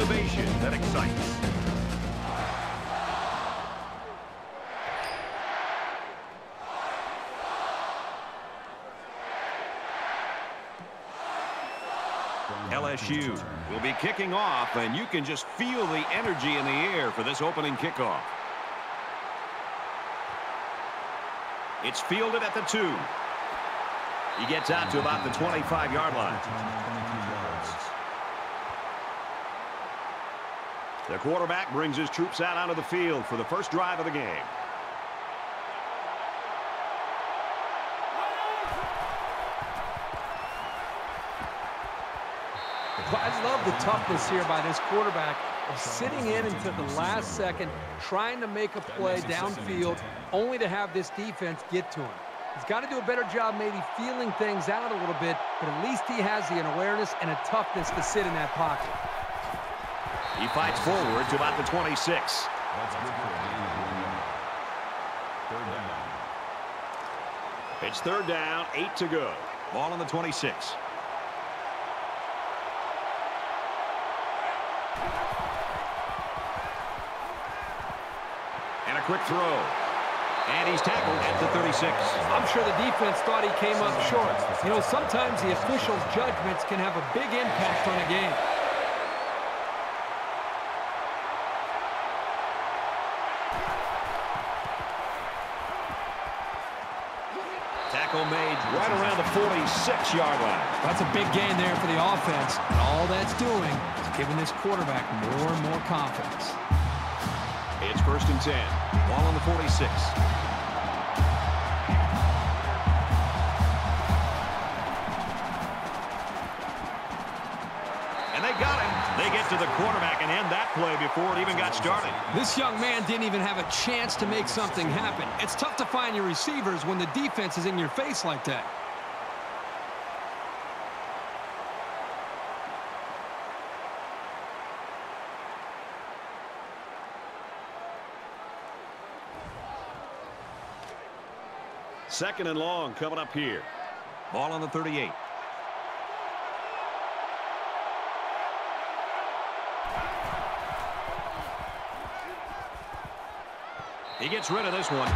innovation that excites. LSU will be kicking off, and you can just feel the energy in the air for this opening kickoff. It's fielded at the 2. He gets out to about the 25-yard line. The quarterback brings his troops out onto the field for the first drive of the game. I love the toughness here by this quarterback of sitting in until the last second, trying to make a play downfield, only to have this defense get to him. He's got to do a better job maybe feeling things out a little bit, but at least he has the awareness and a toughness to sit in that pocket. He fights forward to about the 26. It's third down, 8 to go. Ball on the 26. And a quick throw. And he's tackled at the 36. I'm sure the defense thought he came up short. You know, sometimes the officials' judgments can have a big impact on a game. Tackle made right around the 46-yard line. That's a big gain there for the offense. And all that's doing is giving this quarterback more and more confidence. It's first and 10. Ball on the 46. And they got him. They get to the quarterback and end that play before it even got started. This young man didn't even have a chance to make something happen. It's tough to find your receivers when the defense is in your face like that. Second and long coming up here. Ball on the 38. He gets rid of this one.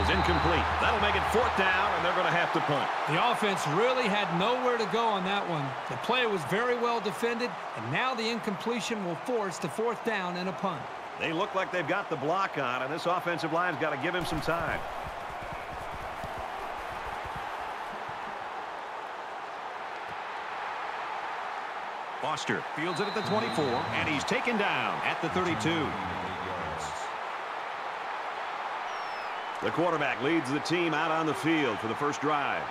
Incomplete. That'll make it fourth down, and they're going to have to punt. The offense really had nowhere to go on that one. The play was very well defended, and now the incompletion will force the fourth down and a punt. They look like they've got the block on, and this offensive line's got to give him some time. Foster fields it at the 24, and he's taken down at the 32. The quarterback leads the team out on the field for the first drive.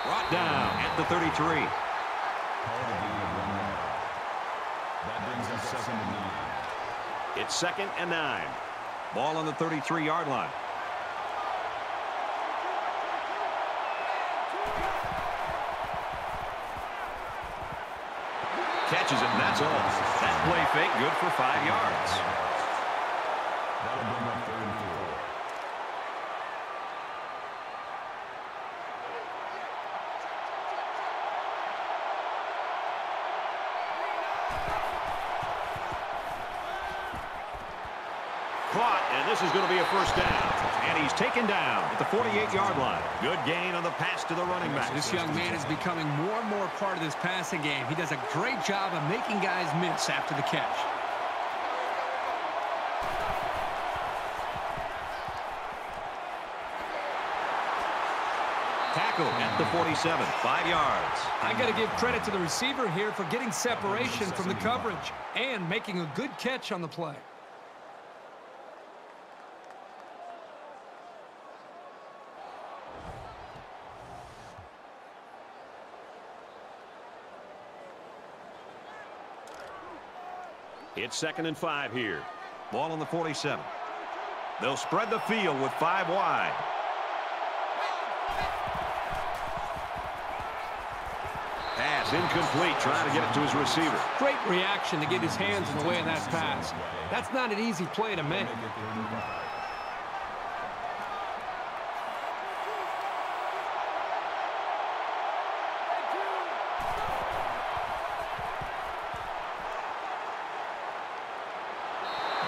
Brought down at the 33. That brings us second and 9. It's second and 9. Ball on the 33-yard line. Catches it, and that's all. That play fake good for 5 yards. That'll bring up third and 4. Caught, and this is going to be a first down. And he's taken down at the 48-yard line. Good gain on the pass to the running back. This young man is becoming more and more part of this passing game. He does a great job of making guys miss after the catch. Tackle at the 47, 5 yards. I got to give credit to the receiver here for getting separation from the coverage and making a good catch on the play. It's second and 5 here. Ball on the 47. They'll spread the field with 5 wide. Pass incomplete, trying to get it to his receiver. Great reaction to get his hands in the way of that pass. That's not an easy play to make.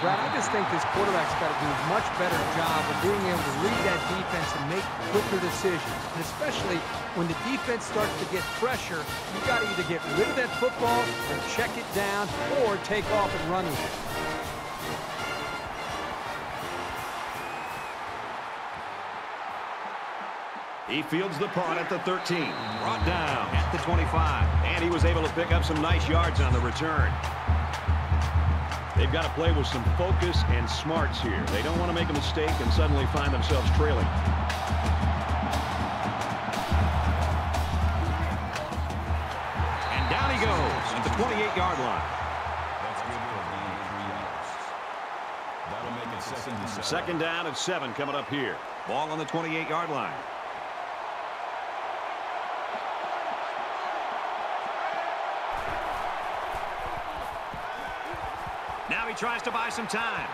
Brad, I just think this quarterback's got to do a much better job of being able to read that defense and make quicker decisions. And especially when the defense starts to get pressure, you've got to either get rid of that football or check it down or take off and run with it. He fields the punt at the 13. Brought down at the 25. And he was able to pick up some nice yards on the return. They've got to play with some focus and smarts here. They don't want to make a mistake and suddenly find themselves trailing. And down he goes at the 28-yard line. That's good for a gain of 3 yards. That'll make it 2nd and 7. Second down and 7 coming up here. Ball on the 28-yard line. Now he tries to buy some time.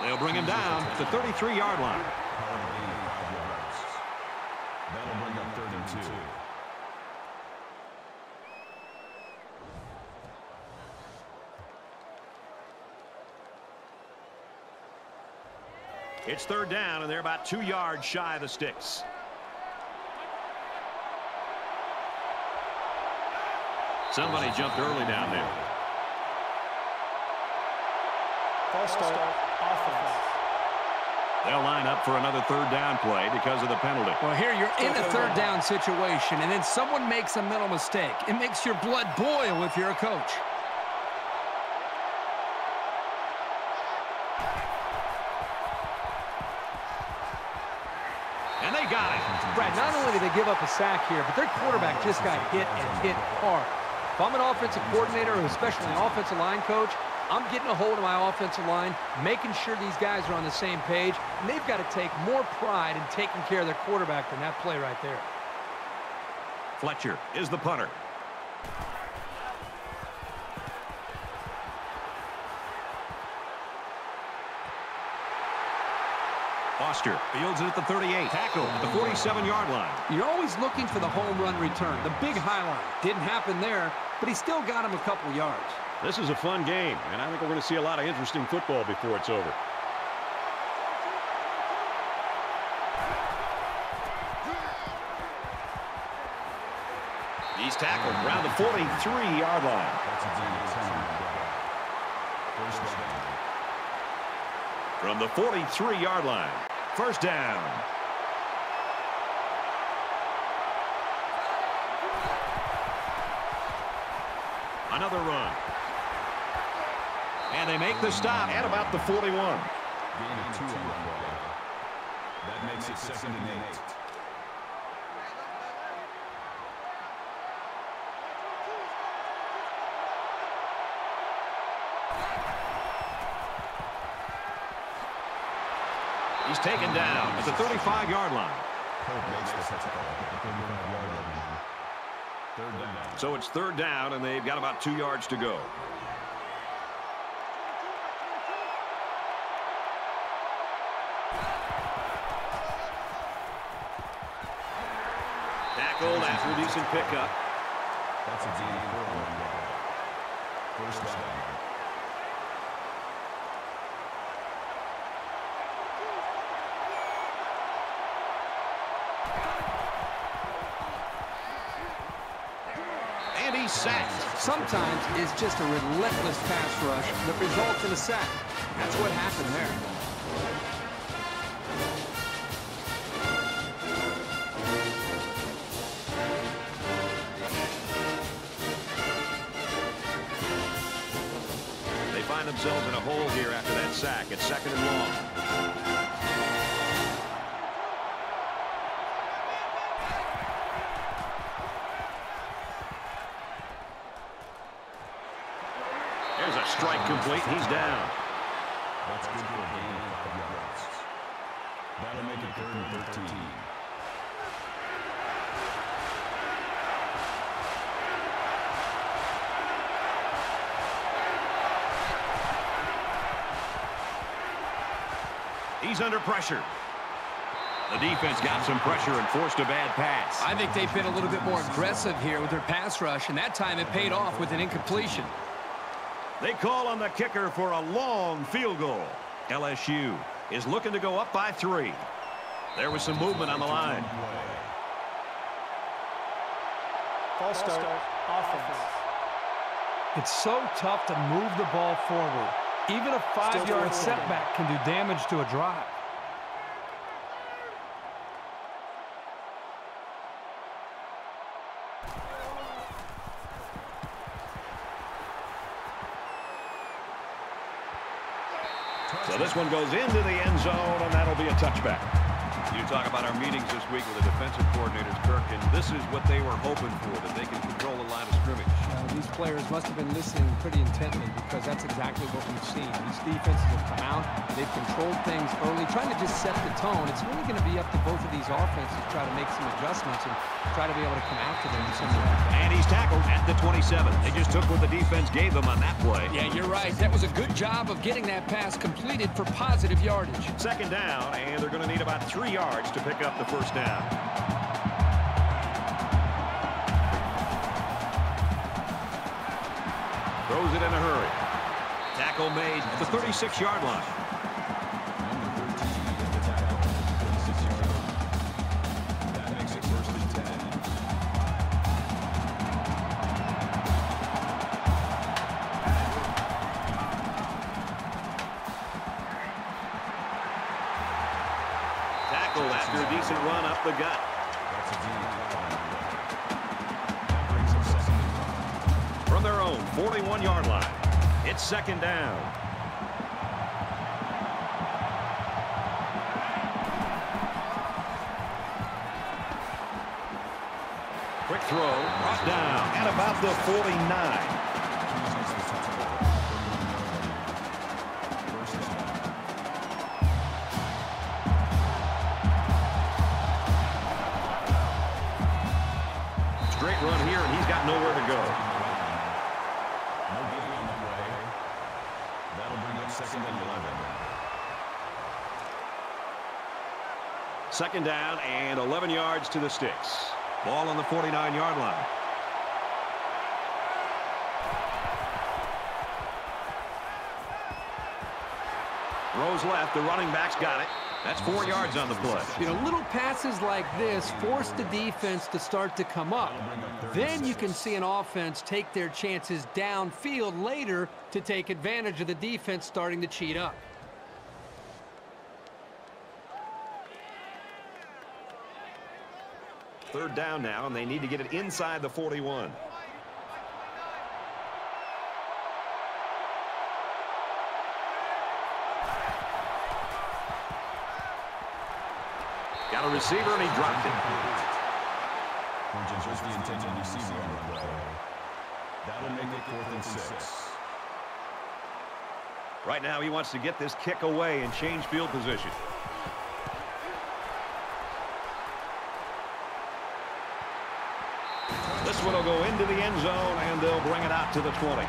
They'll bring him down at the 33-yard line. That'll bring up 3rd and 2. It's 3rd down, and they're about 2 yards shy of the sticks. Somebody jumped early down there. False start, offense. They'll line up for another 3rd down play because of the penalty. Well, here you're in a 3rd down situation, and then someone makes a mental mistake. It makes your blood boil if you're a coach. And they got it. Brad, not only did they give up a sack here, but their quarterback just got hit and hit hard. If I'm an offensive coordinator or especially an offensive line coach, I'm getting a hold of my offensive line, making sure these guys are on the same page, and they've got to take more pride in taking care of their quarterback than that play right there. Fletcher is the punter. Foster fields it at the 38. Tackle at the 47-yard line. You're always looking for the home run return, the big highlight. Didn't happen there, but he still got him a couple yards. This is a fun game, and I think we're going to see a lot of interesting football before it's over. He's tackled around the 43-yard line. From the 43-yard line, 1st down. Another run. And they make the stop at about the 41. Gain of 2 on the play. That makes it 2nd and 8. He's taken down at the 35-yard line. So it's 3rd down, and they've got about 2 yards to go. Tackled after a decent pickup. That's a gain of 4 on the play. 1st down. And he's sacked. Sometimes it's just a relentless pass rush that results in a sack. That's what happened there. They find themselves in a hole here after that sack. It's 2nd and long. There's a strike complete. He's down. That's good for a gain of 5 yards. That'll make it 3rd and 13. He's under pressure. The defense got some pressure and forced a bad pass. I think they've been a little bit more aggressive here with their pass rush, and that time it paid off with an incompletion. They call on the kicker for a long field goal. LSU is looking to go up by 3. There was some movement on the line. False start. Offense. It's so tough to move the ball forward. Even a 5-yard setback can do damage to a drive. So this one goes into the end zone, and that'll be a touchback. You talk about our meetings this week with the defensive coordinators, Kirk, and this is what they were hoping for, that they can control the line of scrimmage. These players must have been listening pretty intently because that's exactly what we've seen. These defenses have come out, they've controlled things early, trying to just set the tone. It's really going to be up to both of these offenses to try to make some adjustments and try to be able to come after them in some way. And he's tackled at the 27. They just took what the defense gave them on that play. Yeah, you're right. That was a good job of getting that pass completed for positive yardage. 2nd down, and they're going to need about 3 yards to pick up the first down. Throws it in a hurry. Tackle made at the 36-yard line. That makes it 1st and 10. Tackle after a decent run up the gut. That's a deep foul. That brings up 2nd and 5. From their own 41-yard line, it's 2nd down. Quick throw, brought down at about the 49. Straight run here, and he's got nowhere to go. No giving on the way. That'll bring up 2nd and 11. 2nd down and 11 yards to the sticks. Ball on the 49-yard line. Throws left, the running back's got it. That's 4 yards on the play. You know, little passes like this force the defense to start to come up. Then you can see an offense take their chances downfield later to take advantage of the defense starting to cheat up. Third down now, and they need to get it inside the 41. Got a receiver, and he dropped it. Just the intended receiver on the play. That'll make it 4th and 6. Right now, he wants to get this kick away and change field position. This one will go into the end zone, and they'll bring it out to the 20.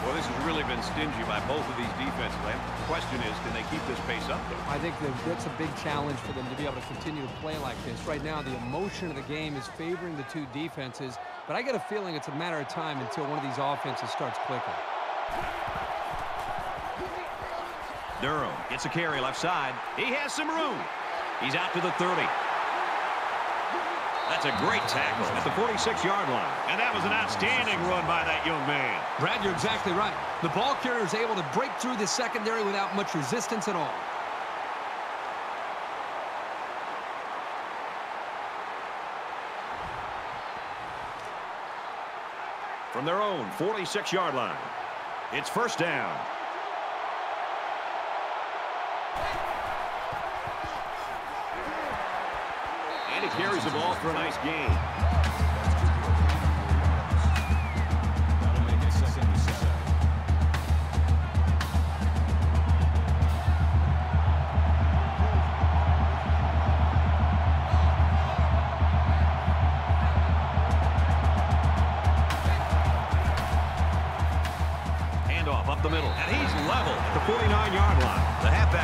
Well, this has really been stingy by both of these defenses. The question is, can they keep this pace up, though? I think that's a big challenge for them to be able to continue to play like this. Right now, the emotion of the game is favoring the two defenses, but I get a feeling it's a matter of time until one of these offenses starts clicking. Durham gets a carry left side. He has some room. He's out to the 30. That's a great tackle at the 46-yard line. And that was an outstanding run by that young man. Brad, you're exactly right. The ball carrier is able to break through the secondary without much resistance at all. From their own 46-yard line, it's 1st down. And he carries the ball for a nice gain. That'll make it 2nd and 7.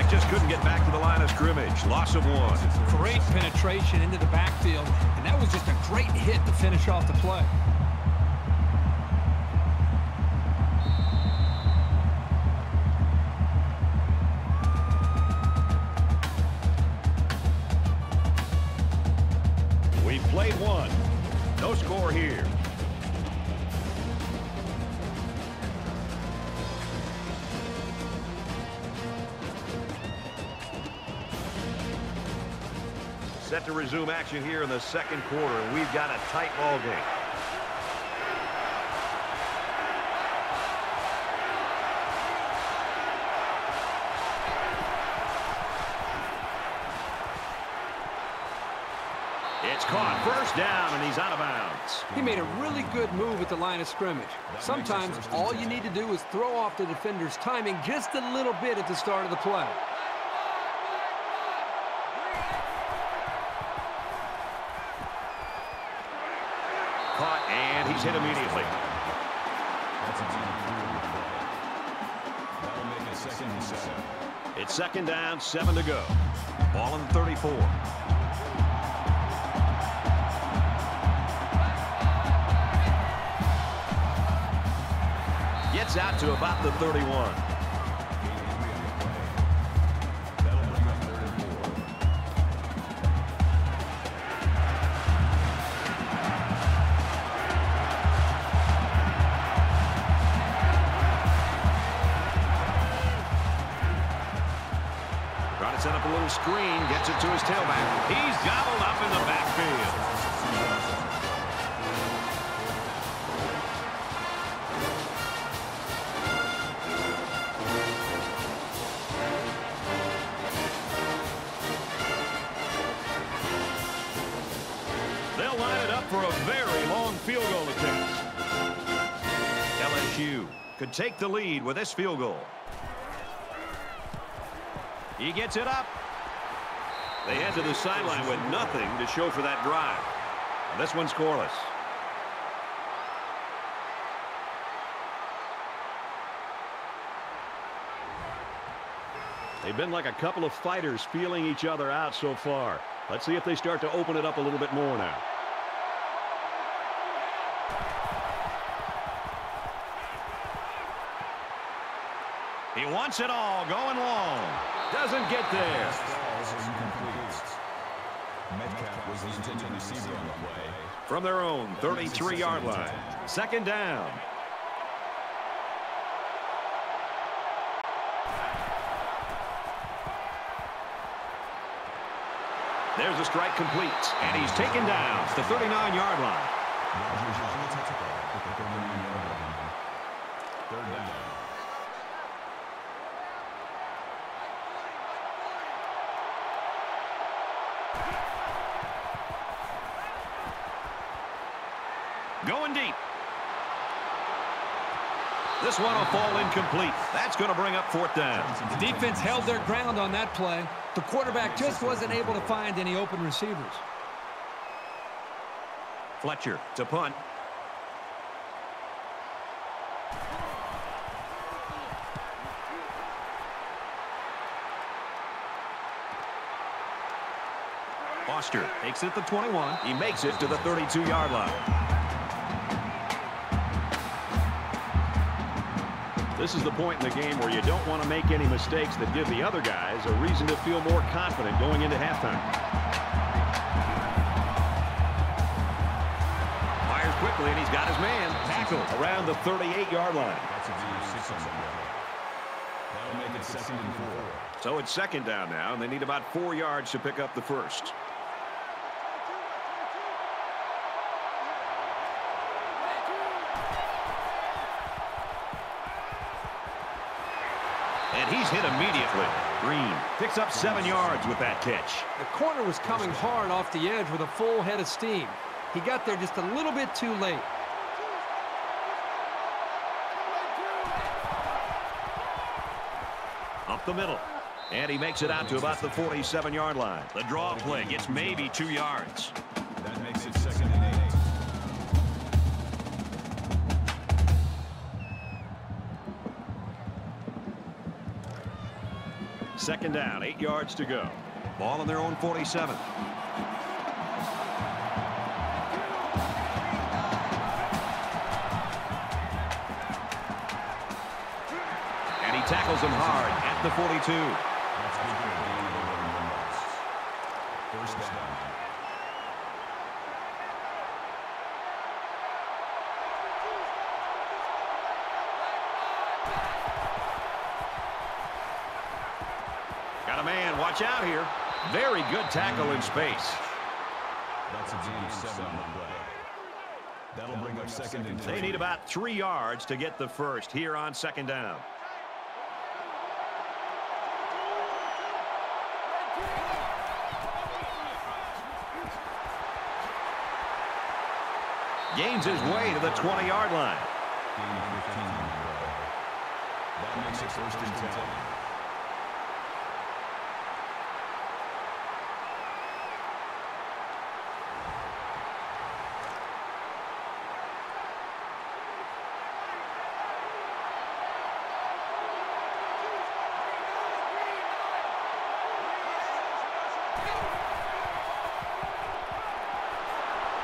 quarterback just couldn't get back to the line of scrimmage. Loss of 1. Great penetration into the backfield, and that was just a great hit to finish off the play. We played 1. No score here. Set to resume action here in the second quarter, and we've got a tight ball game. It's caught. First down, and he's out of bounds. He made a really good move at the line of scrimmage. Sometimes all you need to do is throw off the defender's timing just a little bit at the start of the play. Caught, and he's hit immediately. It's second down, 7 to go. Ball on 34. Gets out to about the 31. Trying to set up a little screen, gets it to his tailback. He's gobbled up in the backfield. They'll line it up for a very long field goal attempt. LSU could take the lead with this field goal. He gets it up. They head to the sideline with nothing to show for that drive. And this one's scoreless. They've been like a couple of fighters feeling each other out so far. Let's see if they start to open it up a little bit more now. He wants it all, going long. Doesn't get there. From their own 33-yard line. Second down. There's a strike complete, and he's taken down to the 39-yard line. Third down. Going deep. This one will fall incomplete. That's going to bring up fourth down. The defense held their ground on that play. The quarterback just wasn't able to find any open receivers. Fletcher to punt. Foster takes it to the 21. He makes it to the 32-yard line. This is the point in the game where you don't want to make any mistakes that give the other guys a reason to feel more confident going into halftime. Fires quickly, and he's got his man tackled around the 38-yard line. That'll make it 2nd and 4. So it's second down now, and they need about 4 yards to pick up the first. And he's hit immediately. Green picks up 7 yards with that catch. The corner was coming hard off the edge with a full head of steam. He got there just a little bit too late. Up the middle. And he makes it out to about the 47-yard line. The draw play gets maybe 2 yards. That makes it 2nd and 8. Second down, 8 yards to go. Ball on their own 47. And he tackles him hard at the 42. That's good for a gain of 11 yards. First down. Got a man, watch out here. Very good tackle in space. That's a gain of 7 on the play. That'll bring up second and 10. They need about 3 yards to get the first here on second down. Gains his way to the 20-yard line. Gain of 15 on the play. That makes it first and 10.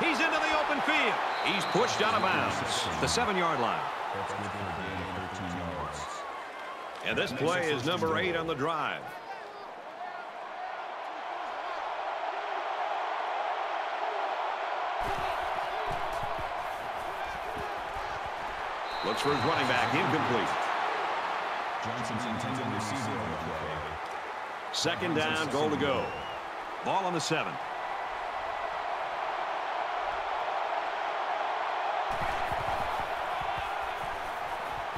He's into the open field. He's pushed out of bounds. The 7-yard line. That's good for a gain of 13 yards. And this play is number 8 on the drive. Looks for his running back, incomplete. Johnson's intended receiver on the play. Second down, goal to go. Ball on the 7.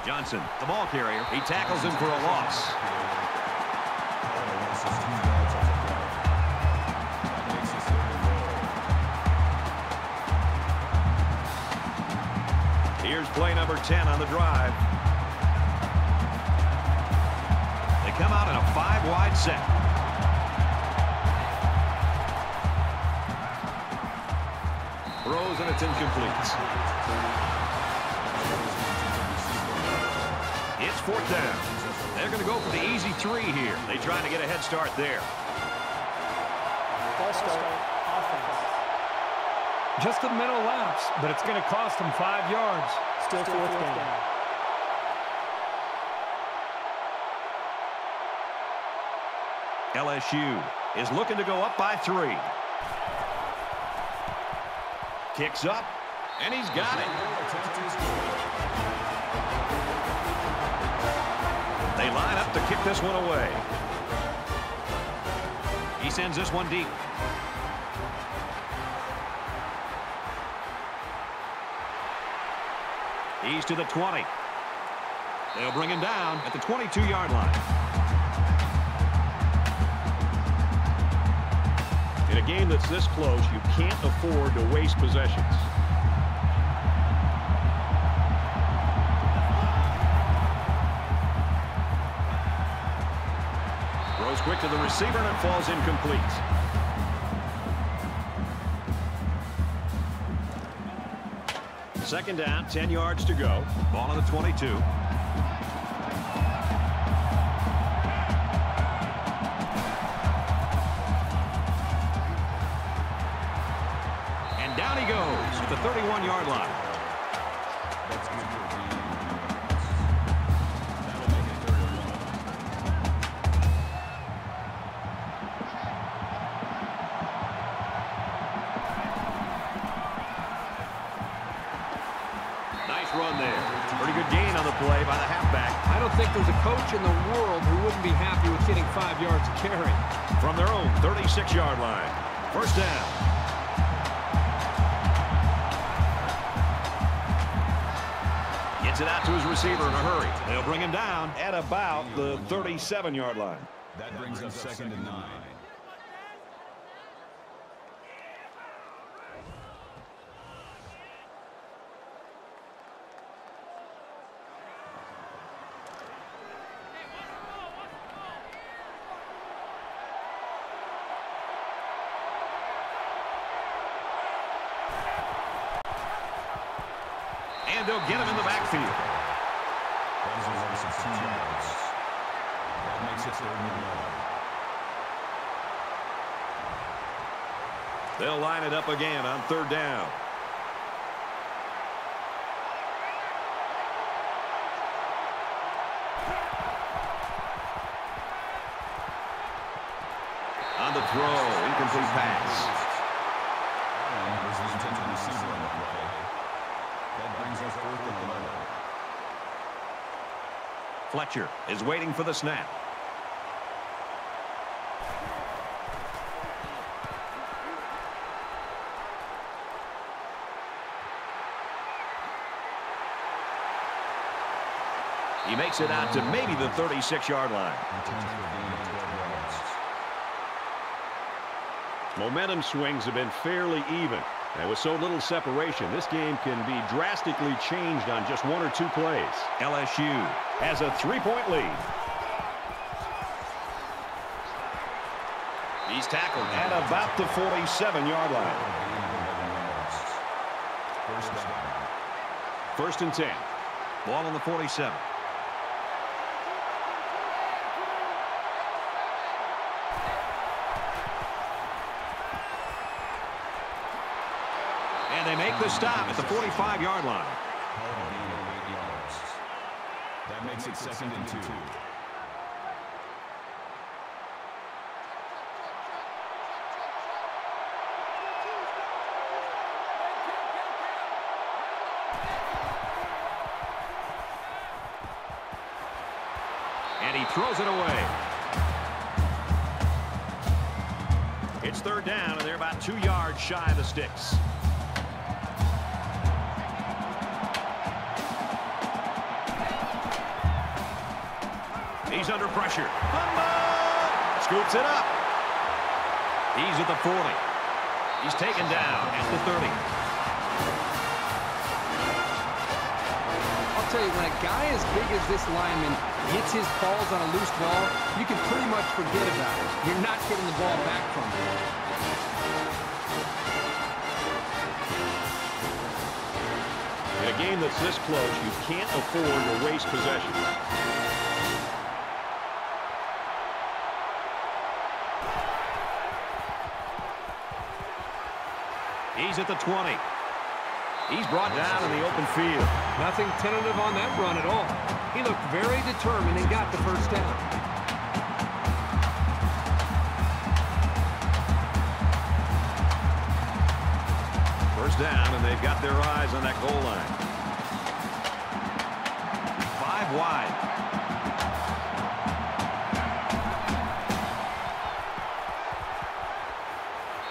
Johnson, the ball carrier. He tackles him for a loss. Here's play number 10 on the drive. They come out in a 5-wide set. Throws and it's incomplete. It's fourth down. They're going to go for the easy 3 here. They try to get a head start there. False start. Offense. Just a mental lapse, but it's going to cost them 5 yards. Still fourth down. LSU is looking to go up by 3. Kicks up, and he's got it. They line up to kick this one away. He sends this one deep. He's to the 20. They'll bring him down at the 22-yard line. In a game that's this close, you can't afford to waste possessions. Throws quick to the receiver and it falls incomplete. Second down, 10 yards to go. Ball on the 22. And down he goes at the 31-yard line. That's good for a gain of 9 yards. That'll make it 3rd and 1. Nice run there. Pretty good gain on the play by the halfback. I don't think there's a coach in the world who wouldn't be happy with getting 5 yards of carry. From their own 36-yard line. First down. Gets it out to his receiver in a hurry. They'll bring him down at about the 37-yard line. That brings up 2nd and 9. And they'll get him in the backfield. That is a loss of 2 yards. That makes it 3rd and 11. They'll line it up again on 3rd down. On the throw, incomplete pass. That brings us 4th and 11. Fletcher is waiting for the snap. He makes it out to maybe the 36-yard line. Momentum swings have been fairly even. And with so little separation, this game can be drastically changed on just 1 or 2 plays. LSU has a 3-point lead. He's tackled at about the 47-yard line. 1st and 10. Ball on the 47. And they make the stop at the 45-yard line. That makes it 2nd and 2. And he throws it away. It's 3rd down, and they're about 2 yards shy of the sticks. He's under pressure. Scoops it up. He's at the 40. He's taken down at the 30. I'll tell you, when a guy as big as this lineman hits his balls on a loose ball, you can pretty much forget about it. You're not getting the ball back from him. In a game that's this close, you can't afford to waste possessions. He's at the 20. He's brought down in the open field. Nothing tentative on that run at all. He looked very determined and got the 1st down. First down, and they've got their eyes on that goal line. 5 wide.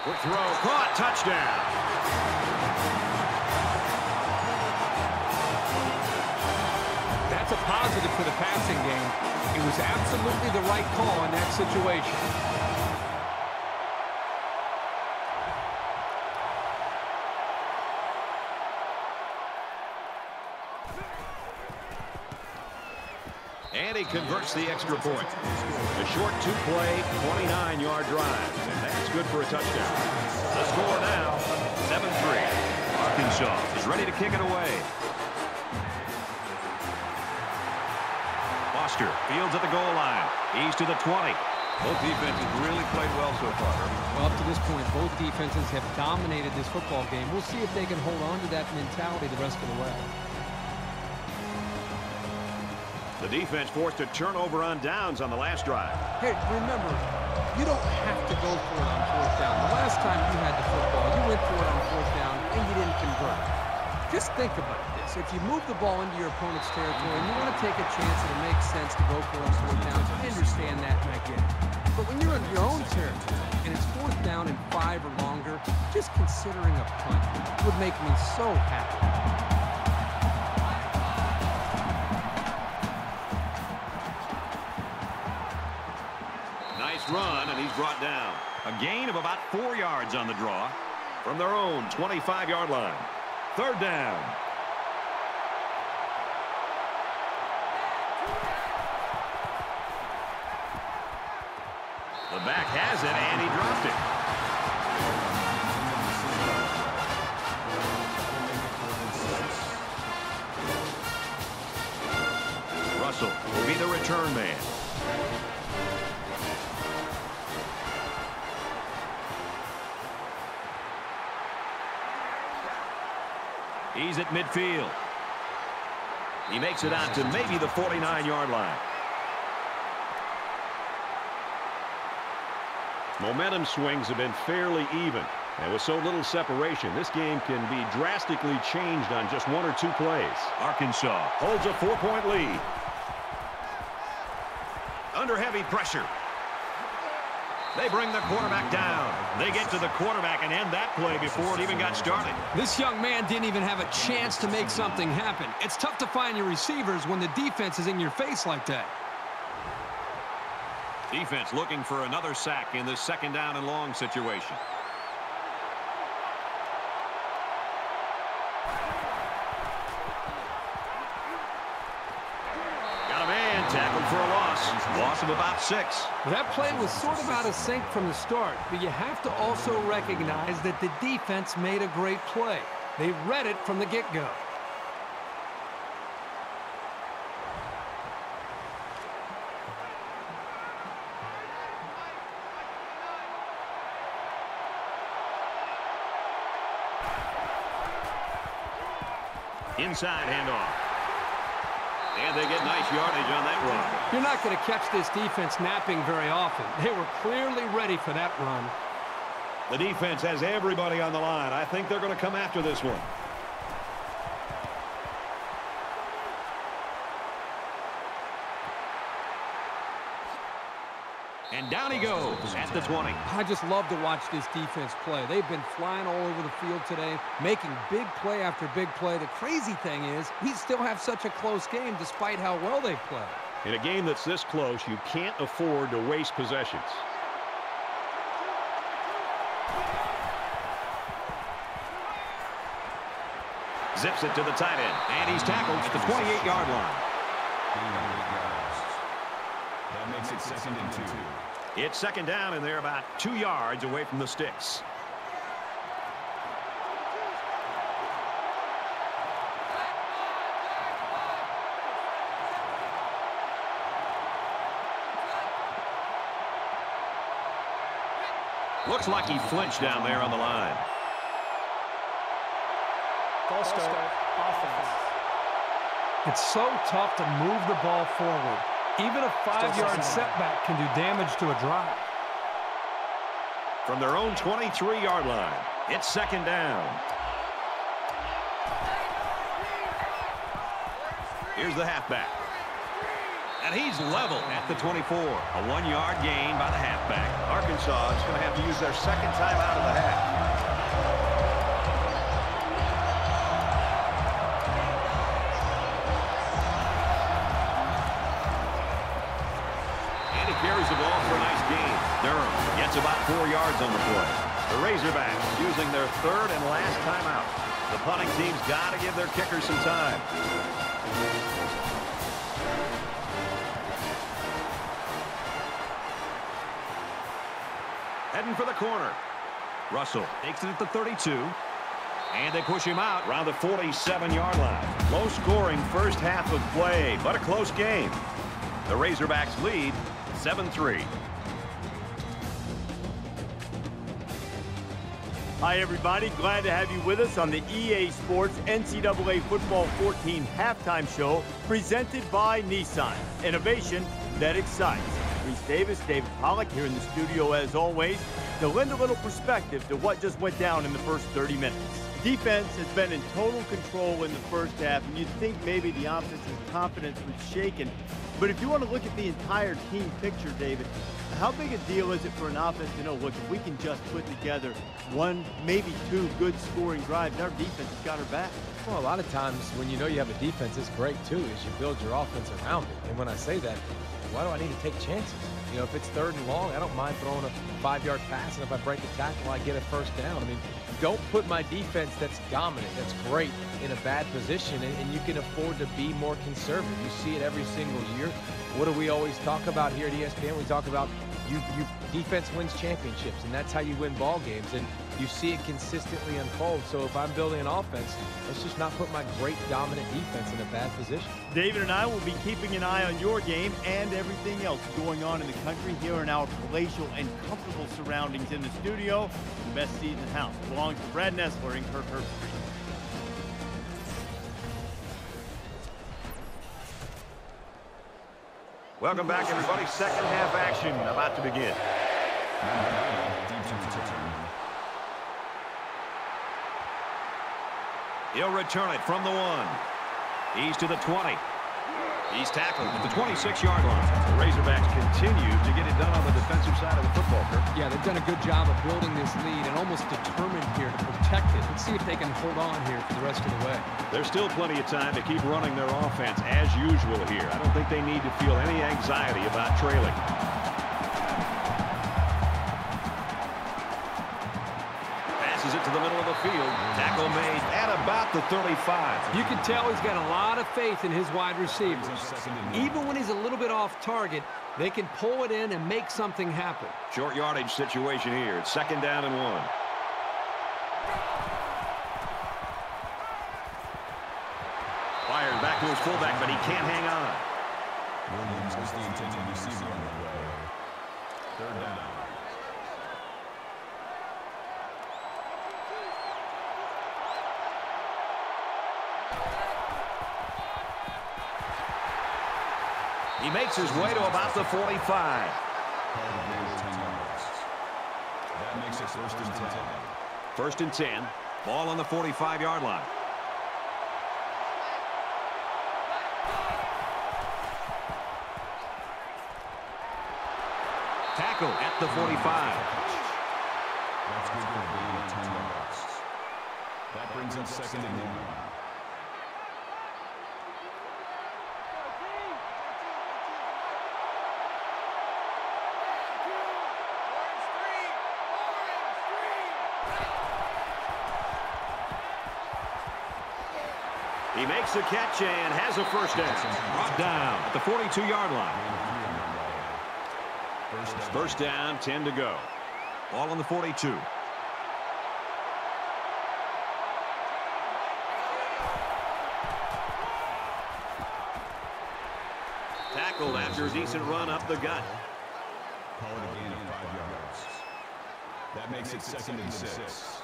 Quick throw, caught, touchdown. That's a positive for the passing game. It was absolutely the right call in that situation. And he converts the extra point. A short 2-play, 29-yard drive. And that's good for a touchdown. The score now, 7-3. Arkansas is ready to kick it away. Foster fields at the goal line. He's to the 20. Both defenses really played well so far. Well, up to this point, both defenses have dominated this football game. We'll see if they can hold on to that mentality the rest of the way. The defense forced a turnover on downs on the last drive. Hey, remember, you don't have to go for it on 4th down. The last time you had the football, you went for it on 4th down, and you didn't convert. Just think about this. If you move the ball into your opponent's territory and you want to take a chance and it makes sense to go for it on 4th down, I understand that and I get it. But when you're in your own territory and it's 4th down and 5 or longer, just considering a punt would make me so happy. Run, and he's brought down. A gain of about 4 yards on the draw from their own 25-yard line. 3rd down. The back has it, and he dropped it. Russell will be the return man. He's at midfield. He makes it out to maybe the 49-yard line. Momentum swings have been fairly even. And with so little separation, this game can be drastically changed on just 1 or 2 plays. Arkansas holds a 4-point lead. Under heavy pressure. They bring the quarterback down. They get to the quarterback and end that play before it even got started. This young man didn't even have a chance to make something happen. It's tough to find your receivers when the defense is in your face like that. Defense looking for another sack in this 2nd down and long situation. Got a man tackled for a loss of about 6. That play was sort of out of sync from the start, but you have to also recognize that the defense made a great play. They read it from the get-go. Inside handoff. And they get nice yardage on that run. You're not going to catch this defense napping very often. They were clearly ready for that run. The defense has everybody on the line. I think they're going to come after this one. And down he goes at the 20. I just love to watch this defense play. They've been flying all over the field today, making big play after big play. The crazy thing is, we still have such a close game despite how well they play. In a game that's this close, you can't afford to waste possessions. Zips it to the tight end, and he's tackled at the 28-yard line. That makes it 2nd and 2. It's 2nd down, and they're about 2 yards away from the sticks. Looks like he flinched down there on the line. False start. Offense. It's so tough to move the ball forward. Even a 5-yard setback can do damage to a drive. From their own 23-yard line, it's 2nd down. Here's the halfback. And he's level at the 24. A 1-yard gain by the halfback. Arkansas is going to have to use their 2nd time out of the half. Carries the ball for a nice gain. Durham gets about 4 yards on the play. The Razorbacks using their 3rd and last timeout. The punting team's got to give their kicker some time. Heading for the corner. Russell takes it at the 32. And they push him out around the 47-yard line. Low-scoring first half of play, but a close game. The Razorbacks lead 7-3. Hi, everybody. Glad to have you with us on the EA Sports NCAA Football 14 halftime show presented by Nissan. Innovation that excites. Reese Davis, David Pollack here in the studio as always to lend a little perspective to what just went down in the first 30 minutes. Defense has been in total control in the first half, and you'd think maybe the offense's confidence was shaken. But if you want to look at the entire team picture, David, how big a deal is it for an offense to know, look, if we can just put together 1, maybe 2 good scoring drives, our defense has got our back? Well, a lot of times when you know you have a defense, it's great too, is you build your offense around it. And when I say that, why do I need to take chances? You know, if it's 3rd and long, I don't mind throwing a 5-yard pass, and if I break a tackle, I get a 1st down. I mean, don't put my defense that's dominant, that's great, in a bad position, and you can afford to be more conservative. You see it every single year. What do we always talk about here at ESPN? We talk about defense wins championships, and that's how you win ball games, and you see it consistently unfold. So if I'm building an offense, let's just not put my great dominant defense in a bad position. David and I will be keeping an eye on your game and everything else going on in the country here in our palatial and comfortable surroundings in the studio. The best seat in the house belongs to Brad Nessler and Kirk Herbstreit. Welcome back, everybody. Second half action about to begin. He'll return it from the 1. He's to the 20. He's tackled at the 26-yard line. The Razorbacks continue to get it done on the defensive side of the football, Kirk. Yeah, they've done a good job of building this lead and almost determined here to protect it. Let's see if they can hold on here for the rest of the way. There's still plenty of time to keep running their offense as usual here. I don't think they need to feel any anxiety about trailing. Passes it to the middle of the field. Tackle made at about the 35. You can tell he's got a lot of faith in his wide receivers. Even when he's a little bit off target, they can pull it in and make something happen. Short yardage situation here. It's 2nd down and 1. Fired back to his fullback, but he can't hang on. Williams is the intended receiver on the way. 3rd down. He makes his way to about the 45. That makes it 1st and 10. 1st and 10. Ball on the 45-yard line. Tackle at the 45. That's good for a gain of 10 yards. That brings up 2nd and 1. He makes the catch and has a 1st down. Brought down at the 42-yard line. 1st down, 10 to go. Ball on the 42. Tackled after a decent run up the gut. Call it a gain of 5 yards. That makes it 2nd and 6.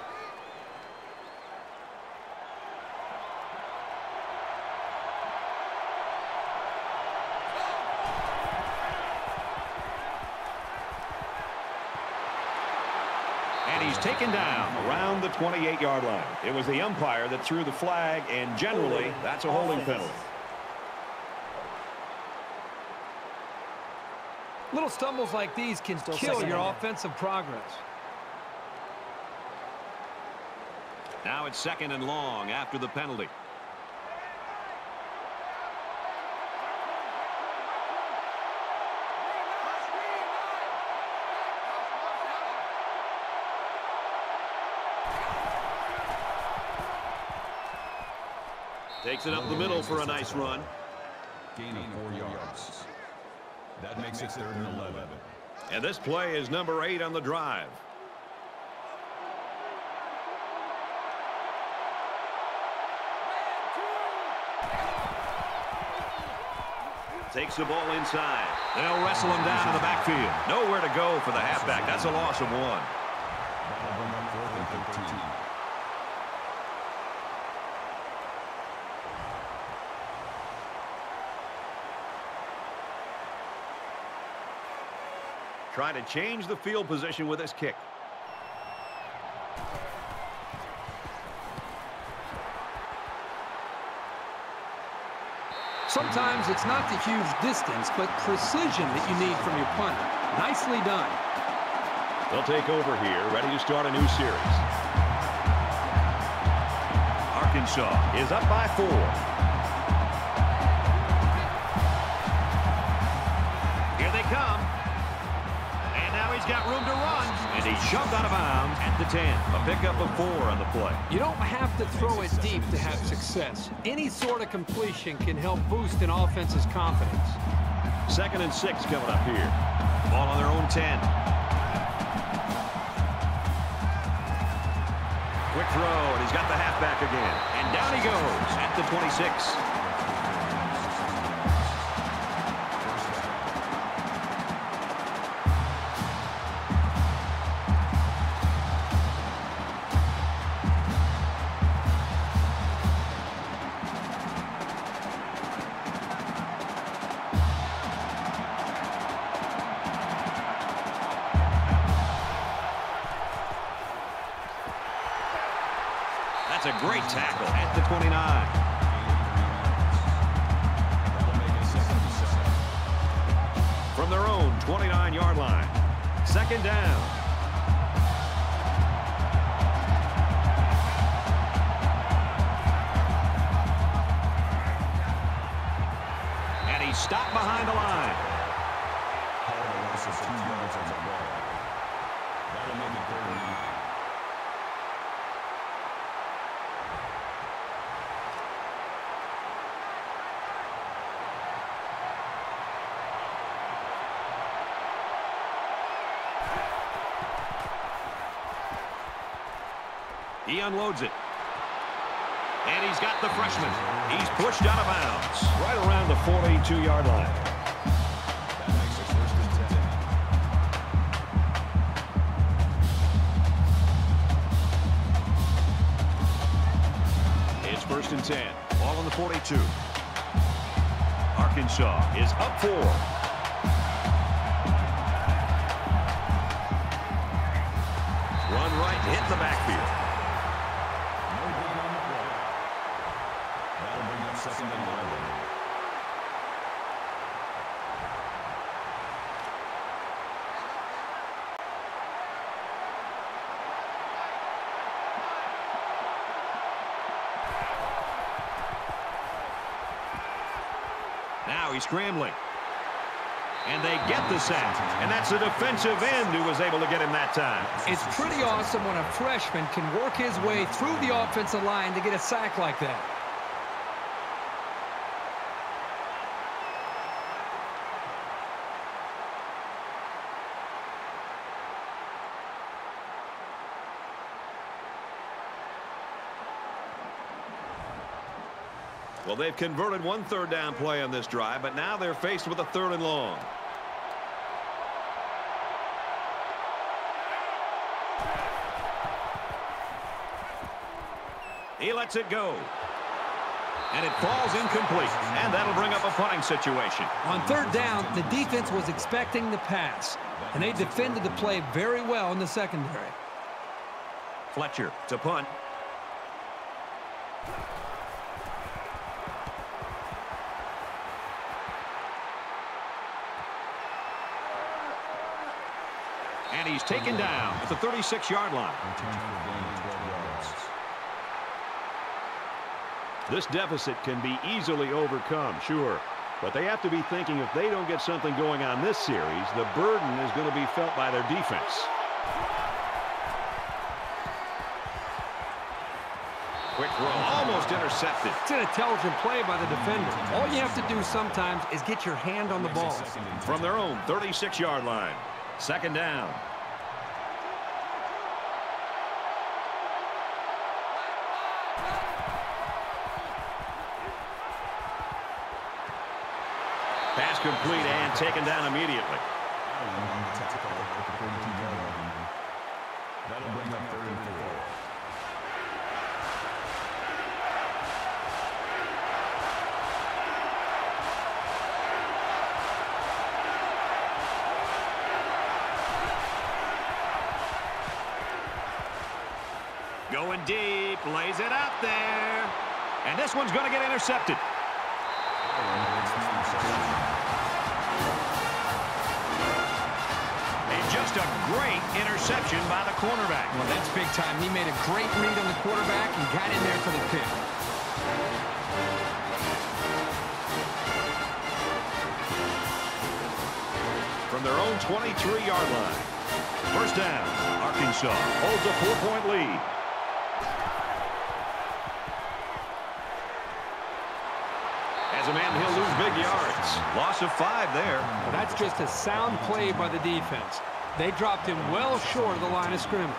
And he's taken down around the 28-yard line. It was the umpire that threw the flag, and generally, that's a holding penalty. Little stumbles like these can kill your offensive progress. Now it's 2nd and long after the penalty. Takes it up the middle for a nice run. Gain of 4 yards. That makes it 3rd and 11. And this play is number 8 on the drive. Takes the ball inside. They'll wrestle him down in the backfield. Nowhere to go for the halfback. That's a loss of 1. That'll bring up 4th and 13. Trying to change the field position with this kick. Sometimes it's not the huge distance, but precision that you need from your punter. Nicely done. They'll take over here, ready to start a new series. Arkansas is up by 4. Here they come. And now he's got room to run. And he's shoved out of bounds at the 10. A pickup of 4 on the play. You don't have to throw it deep to have success. Any sort of completion can help boost an offense's confidence. 2nd and 6 coming up here. Ball on their own 10. Quick throw, and he's got the halfback again. And down he goes at the 26. That's a great tackle at the 29. From their own 29-yard line. Second down. And he's stopped behind the line. That'll make it 39. He unloads it. And he's got the freshman. He's pushed out of bounds. Right around the 42-yard line. That makes it 1st and 10. It's 1st and 10. Ball on the 42. Arkansas is up 4. Run right, hit the backfield. No good on the play. That'll bring up 2nd and 11. Now he's scrambling. And they get the sack. And that's the defensive end who was able to get him that time. It's pretty awesome when a freshman can work his way through the offensive line to get a sack like that. Well, they've converted one 3rd down play on this drive, but now they're faced with a 3rd and long. He lets it go. And it falls incomplete. And that'll bring up a punting situation. On 3rd down, the defense was expecting the pass, and they defended the play very well in the secondary. Fletcher to punt. And he's taken down at the 36-yard line. This deficit can be easily overcome, sure. But they have to be thinking if they don't get something going on this series, the burden is going to be felt by their defense. Quick throw, almost intercepted. It's an intelligent play by the defender. All you have to do sometimes is get your hand on the ball. From their own 36-yard line. 2nd down. Pass complete and taken down immediately. That'll bring up 3rd and 4. Going deep, lays it out there. And this one's going to get intercepted. And just a great interception by the cornerback. Well, that's big time. He made a great read on the quarterback and got in there for the pick. From their own 23-yard line. 1st down. Arkansas holds a 4-point lead. As a man, he'll lose big yards. Loss of 5 there. Well, that's just a sound play by the defense. They dropped him well short of the line of scrimmage.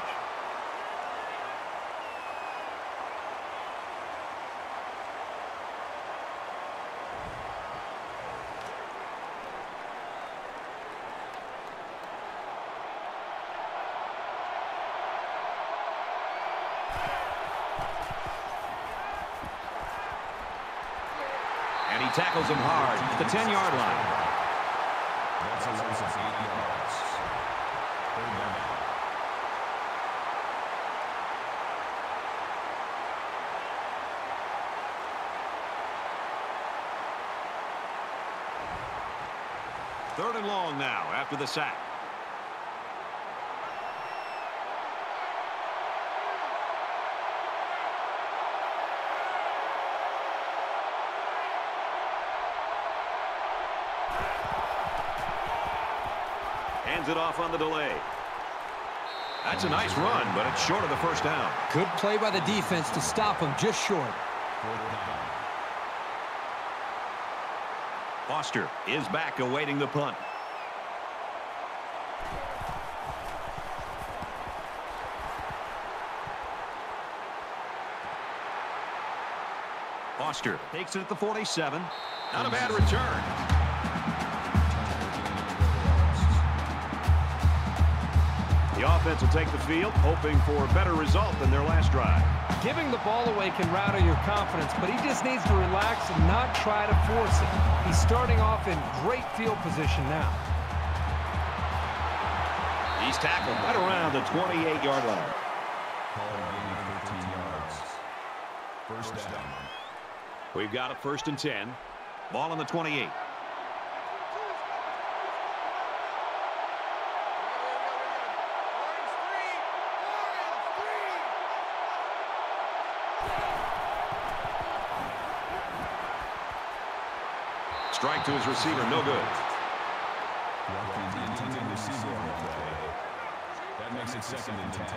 And he tackles him hard at the 10-yard line. That's a loss of 8 yards. 3rd down. 3rd and long now after the sack. Hands it off on the delay. That's a nice run, but it's short of the 1st down. Good play by the defense to stop him, just short. Foster is back awaiting the punt. Foster takes it at the 47. Not a bad return. The offense will take the field, hoping for a better result than their last drive. Giving the ball away can rattle your confidence, but he just needs to relax and not try to force it. He's starting off in great field position now. He's tackled right around the 28-yard line. Call it a gain of 13 yards. First down. We've got a 1st and 10. Ball on the 28. Strike to his receiver, no good. Walking the intended receiver on the play. That makes it 2nd and 10.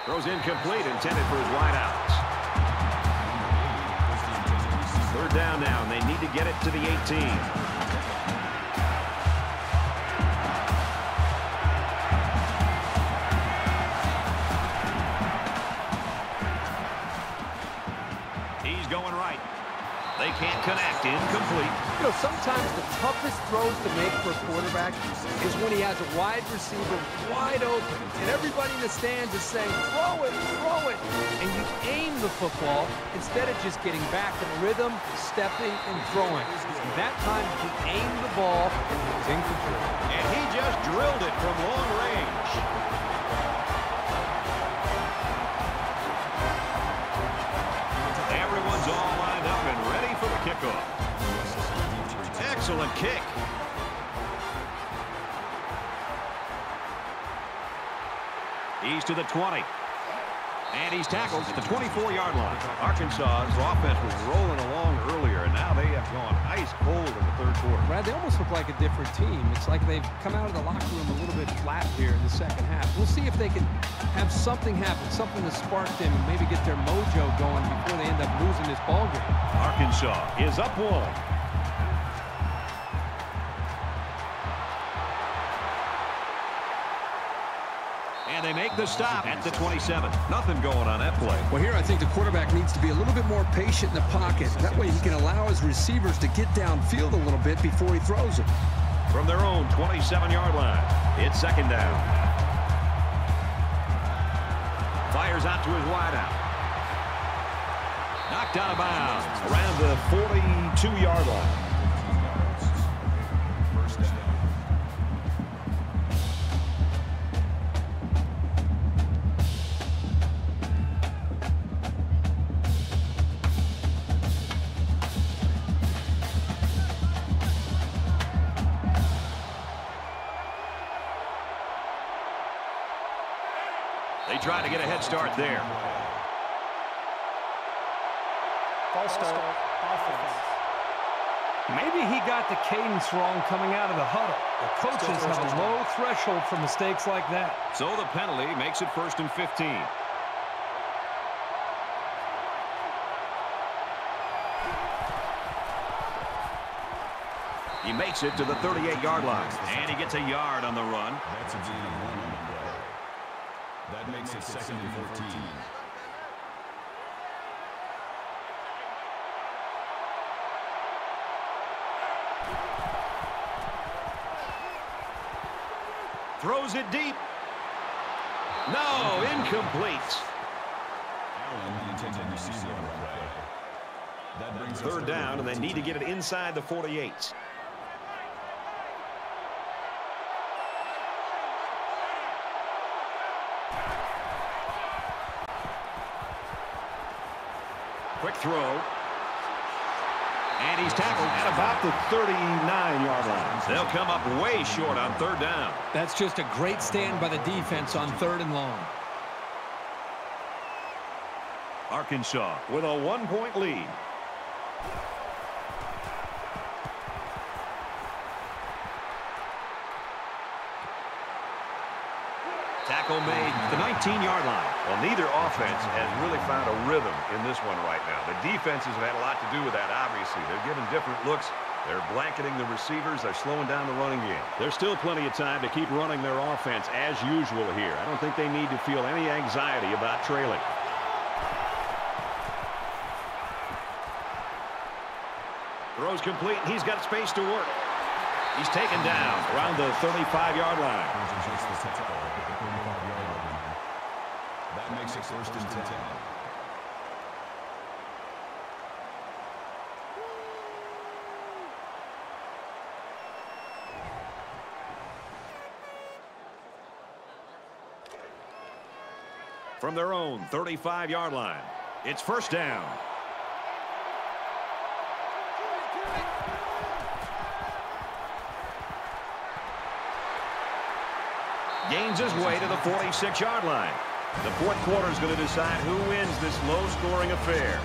Throws incomplete, intended for his wideouts. 3rd down now, and they need to get it to the 18. Going right. They can't connect. Incomplete. You know, sometimes the toughest throws to make for a quarterback is when he has a wide receiver wide open, and everybody in the stands is saying, throw it, and you aim the football instead of just getting back in rhythm, stepping, and throwing. And that time, he aimed the ball, and it was incomplete. And he just drilled it from long range. Everyone's all lined up and ready for the kickoff. Excellent kick. He's to the 20. And he's tackled at the 24-yard line. Arkansas's offense was rolling along earlier, and now they have gone ice cold in the 3rd quarter. Brad, they almost look like a different team. It's like they've come out of the locker room a little bit flat here in the 2nd half. We'll see if they can have something happen, something to spark them and maybe get their mojo going before they end up losing this ball game. Arkansas is up 1. And they make the stop at the 27. Nothing going on that play. Well, here I think the quarterback needs to be a little bit more patient in the pocket. That way he can allow his receivers to get downfield a little bit before he throws it. From their own 27-yard line, it's 2nd down. Fires out to his wideout. Knocked out of bounds around the 42-yard line. They try to get a head start there. False start, offense. Maybe he got the cadence wrong coming out of the huddle. The coaches have a low threshold for mistakes like that. So the penalty makes it 1st and 15. He makes it to the 38-yard line, and he gets a yard on the run. That's a gain of 1 on the play. That makes it 2nd and 14. Throws it deep. No, incomplete. Allen, the intended receiver on the play. That brings 3rd down, and they need to get it inside the 48. Quick throw. And he's tackled at about the 39-yard line. They'll come up way short on third down. That's just a great stand by the defense on 3rd and long. Arkansas with a 1-point lead. Tackle made at the 19-yard line. Well, neither offense has really found a rhythm in this one right now. The defenses have had a lot to do with that, obviously. They're giving different looks. They're blanketing the receivers. They're slowing down the running game. There's still plenty of time to keep running their offense as usual here. I don't think they need to feel any anxiety about trailing. Throws complete, and he's got space to work. He's taken down around the 35-yard line. That makes it 1st and 10. From their own 35-yard line, it's 1st down. Gains his way to the 46-yard line. The 4th quarter is going to decide who wins this low-scoring affair.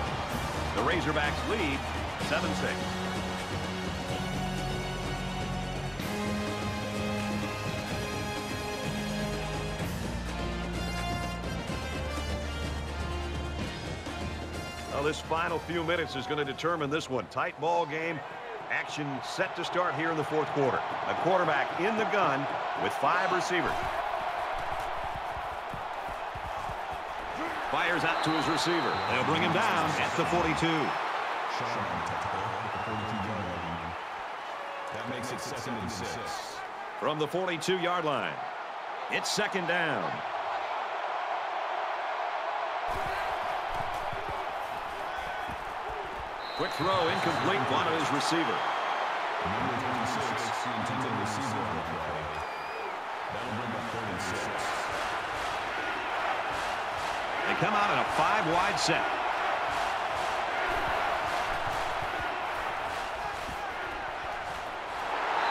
The Razorbacks lead 7-6. Well, this final few minutes is going to determine this one. Tight ball game. Action set to start here in the 4th quarter. A quarterback in the gun with 5 receivers. Fires out to his receiver. They'll bring him down at the 42. That makes it 2nd and 6. From the 42-yard line, it's 2nd down. Quick throw, incomplete, one of his receiver. Number 26, the intended receiver on the play. That'll bring up 3rd and 6. They come out in a 5-wide set.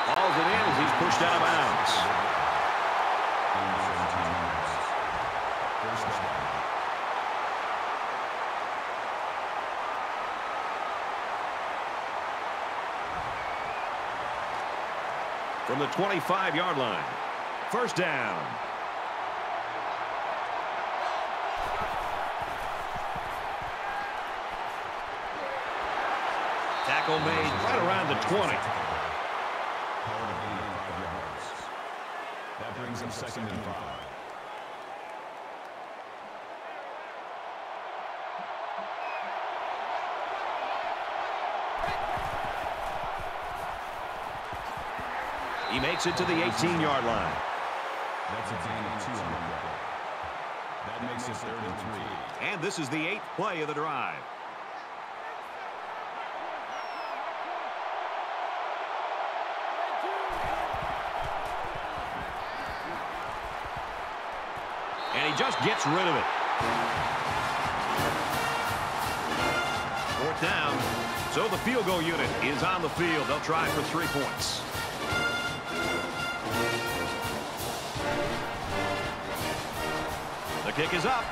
Hauls it in as he's pushed out of bounds. 1st down. From the 25-yard line, 1st down. Tackle made right around the 20. That brings up 2nd and 5. He makes it to the 18-yard line. That's a gain of 2 on the play. That makes it 3rd and 3. And this is the 8th play of the drive. And he just gets rid of it. 4th down. So the field goal unit is on the field. They'll try for 3 points. The kick is up,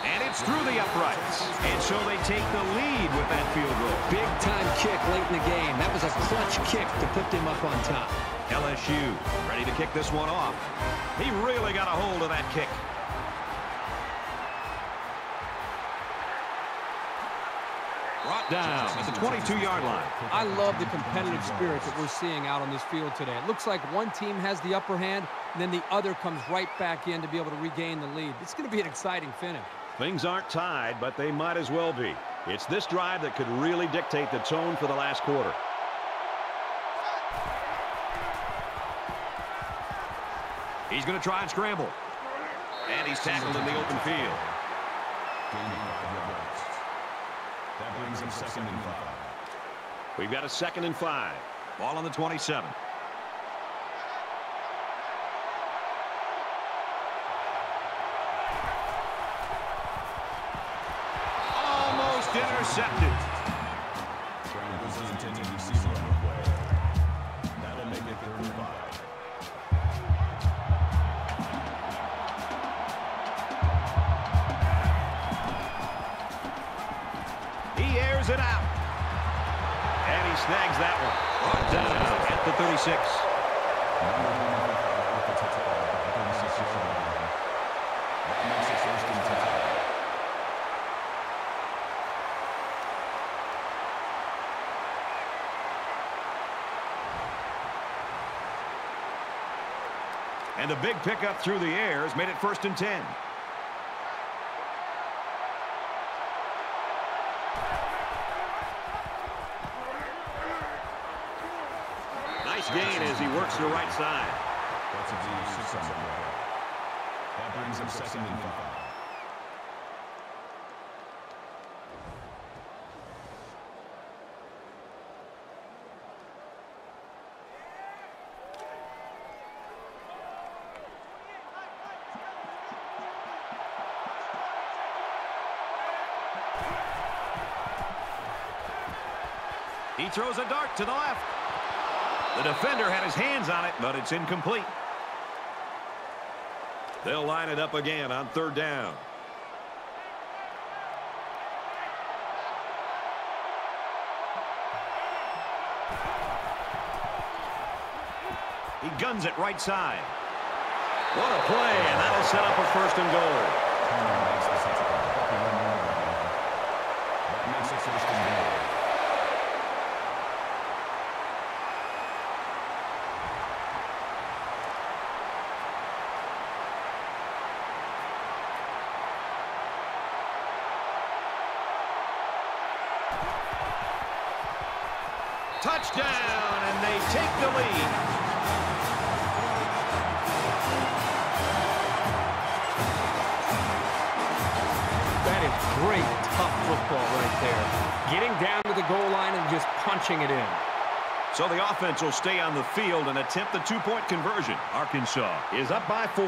and it's through the uprights. And so they take the lead with that field goal. Big-time kick late in the game. That was a clutch kick to put them up on top. LSU ready to kick this one off. He really got a hold of that kick. Brought down at the 22-yard line. I love the competitive spirit that we're seeing out on this field today. It looks like one team has the upper hand, and then the other comes right back in to be able to regain the lead. It's going to be an exciting finish. Things aren't tied, but they might as well be. It's this drive that could really dictate the tone for the last quarter. He's going to try and scramble. And he's tackled in the open field. Gain of 5 yards. That brings him 2nd and 5. We've got a 2nd and 5. Ball on the 27. Almost intercepted. Was the intended receiver on the play. That'll make it 35. He airs it out. And he snags that one. Brought down at the 36. And a big pickup through the air has made it 1st and 10. Nice gain as he works the right side. That's a gain of 6 on the play. That brings him 2nd and 5. He throws a dart to the left. The defender had his hands on it, but it's incomplete. They'll line it up again on 3rd down. He guns it right side. What a play, and that'll set up a 1st and goal. That makes it 1st and goal. Touchdown, and they take the lead. That is great, tough football right there. Getting down to the goal line and just punching it in. So the offense will stay on the field and attempt the 2-point conversion. Arkansas is up by 4.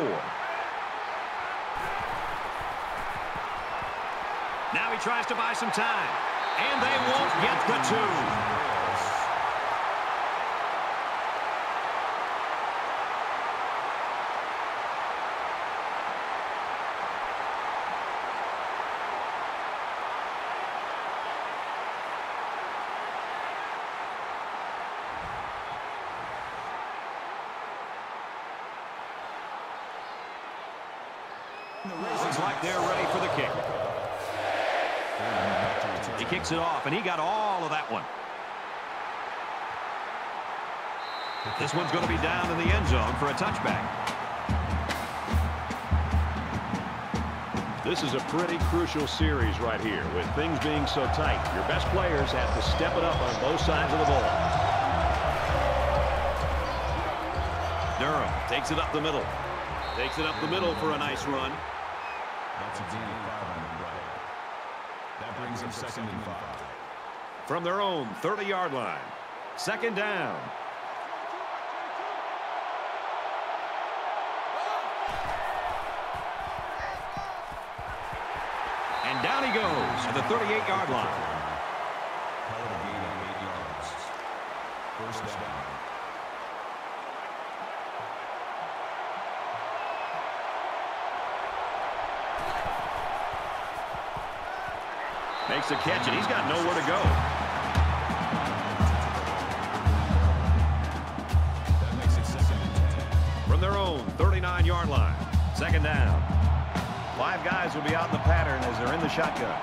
Now he tries to buy some time. And they won't get the 2. Looks like they're ready for the kick. He kicks it off, and he got all of that one. This one's going to be down in the end zone for a touchback. This is a pretty crucial series right here, with things being so tight. Your best players have to step it up on both sides of the ball. Durham takes it up the middle. Takes it up the middle for a nice run. That's a gain of 5 on the play. That brings him 2nd and 5. From their own 30-yard line. 2nd down. And down he goes at the 38-yard line. Hell of a gain of 8 yards. 1st down. Makes the catch, and he's got nowhere to go. That makes it 2nd and 10. From their own 39-yard line. 2nd down. 5 guys will be out in the pattern as they're in the shotgun.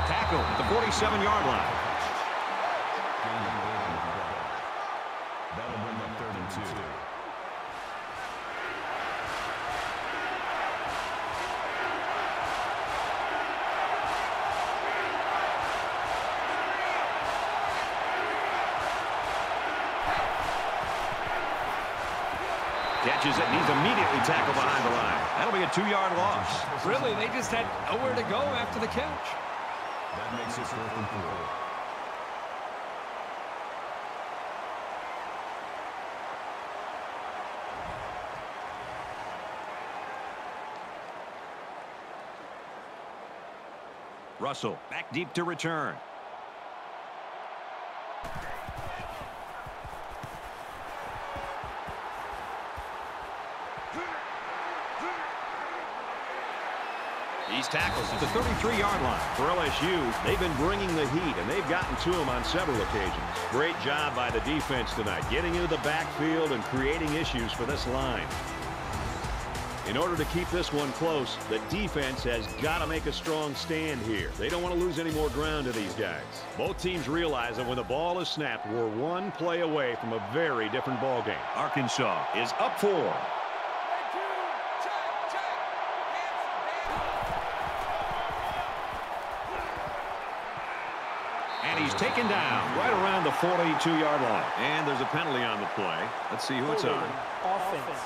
Tackle at the 47-yard line. Gain of 8 on the play. That'll bring up 3rd and 2. Catches it, and he's immediately tackled behind the line. That'll be a 2-yard loss. Really, they just had nowhere to go after the catch. That makes it 4th and 4. Russell back deep to return. He's tackled at the 33-yard line. For LSU, they've been bringing the heat, and they've gotten to him on several occasions. Great job by the defense tonight, getting into the backfield and creating issues for this line. In order to keep this one close, the defense has got to make a strong stand here. They don't want to lose any more ground to these guys. Both teams realize that when the ball is snapped, we're one play away from a very different ball game. Arkansas is up 4. And he's taken down right around the 42-yard line. And there's a penalty on the play. Let's see who it's on. Offense.